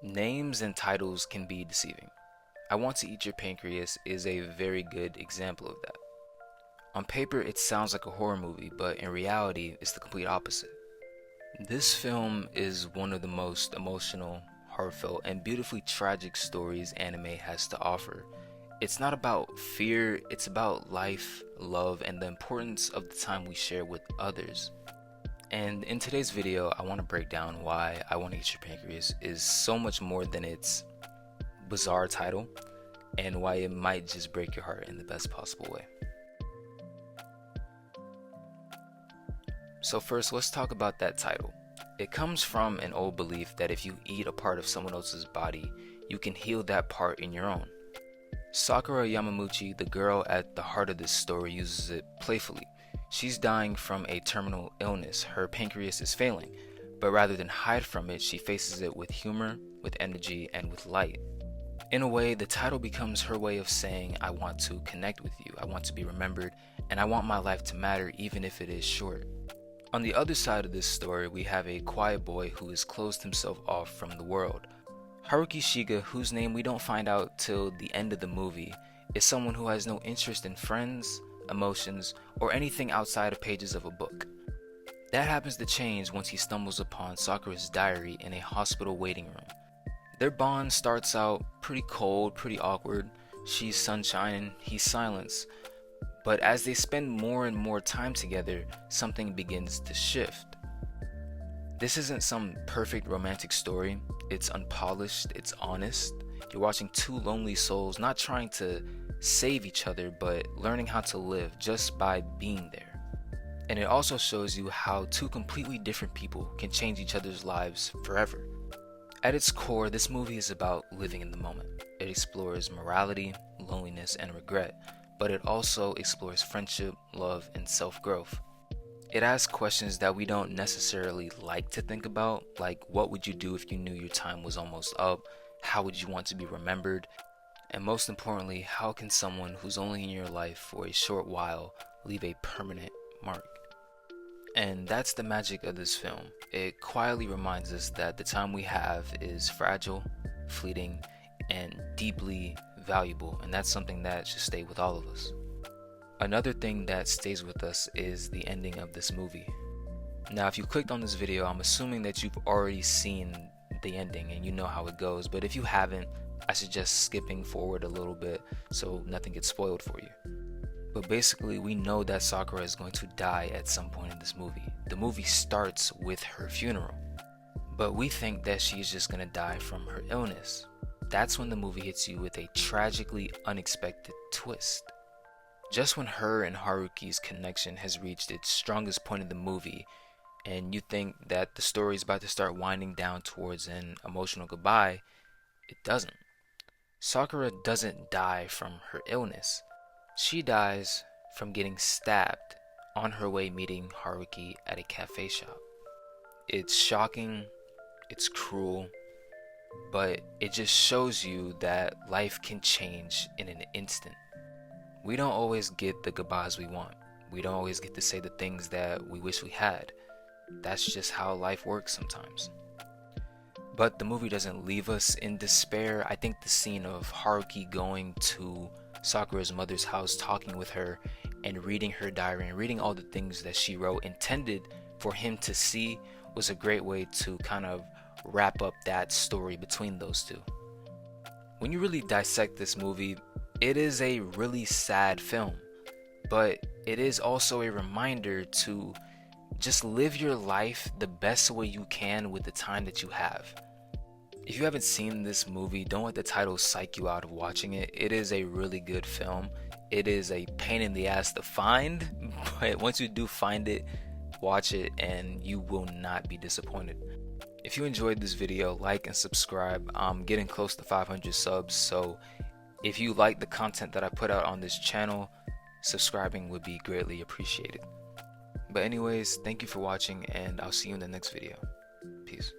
Names and titles can be deceiving. I Want to Eat Your Pancreas is a very good example of that. On paper, it sounds like a horror movie, but in reality, it's the complete opposite. This film is one of the most emotional, heartfelt, and beautifully tragic stories anime has to offer. It's not about fear, it's about life, love, and the importance of the time we share with others. And in today's video, I want to break down why I Want to Eat Your Pancreas is so much more than its bizarre title, and why it might just break your heart in the best possible way. So first, let's talk about that title. It comes from an old belief that if you eat a part of someone else's body, you can heal that part in your own. Sakura Yamamuchi, the girl at the heart of this story, uses it playfully. She's dying from a terminal illness, her pancreas is failing, but rather than hide from it, she faces it with humor, with energy, and with light. In a way, the title becomes her way of saying, I want to connect with you, I want to be remembered, and I want my life to matter even if it is short. On the other side of this story, we have a quiet boy who has closed himself off from the world. Haruki Shiga, whose name we don't find out till the end of the movie, is someone who has no interest in friends, emotions, or anything outside of pages of a book. That happens to change once he stumbles upon Sakura's diary in a hospital waiting room. Their bond starts out pretty cold, pretty awkward. She's sunshine and he's silence. But as they spend more and more time together, something begins to shift. This isn't some perfect romantic story. It's unpolished, it's honest. You're watching two lonely souls not trying to save each other, but learning how to live just by being there. And it also shows you how two completely different people can change each other's lives forever. At its core, this movie is about living in the moment. It explores morality, loneliness, and regret, but it also explores friendship, love, and self-growth. It asks questions that we don't necessarily like to think about, like what would you do if you knew your time was almost up? How would you want to be remembered? And most importantly, how can someone who's only in your life for a short while leave a permanent mark? And that's the magic of this film. It quietly reminds us that the time we have is fragile, fleeting, and deeply valuable, and that's something that should stay with all of us. Another thing that stays with us is the ending of this movie. Now, if you clicked on this video, I'm assuming that you've already seen the ending and you know how it goes, but if you haven't, I suggest skipping forward a little bit so nothing gets spoiled for you. But basically, we know that Sakura is going to die at some point in this movie. The movie starts with her funeral, but we think that she's just gonna die from her illness. That's when the movie hits you with a tragically unexpected twist. Just when her and Haruki's connection has reached its strongest point in the movie, and you think that the story is about to start winding down towards an emotional goodbye, it doesn't. Sakura doesn't die from her illness. She dies from getting stabbed on her way meeting Haruki at a cafe shop. It's shocking, it's cruel, but it just shows you that life can change in an instant. We don't always get the goodbyes we want. We don't always get to say the things that we wish we had. That's just how life works sometimes. But the movie doesn't leave us in despair. I think the scene of Haruki going to Sakura's mother's house, talking with her, and reading her diary and reading all the things that she wrote, intended for him to see, was a great way to kind of wrap up that story between those two. When you really dissect this movie, it is a really sad film, but it is also a reminder to just live your life the best way you can with the time that you have. If you haven't seen this movie, don't let the title psych you out of watching it. It is a really good film. It is a pain in the ass to find, but once you do find it, watch it and you will not be disappointed. If you enjoyed this video, like and subscribe. I'm getting close to 500 subs, so if you like the content that I put out on this channel, subscribing would be greatly appreciated. But anyways, thank you for watching, and I'll see you in the next video. Peace.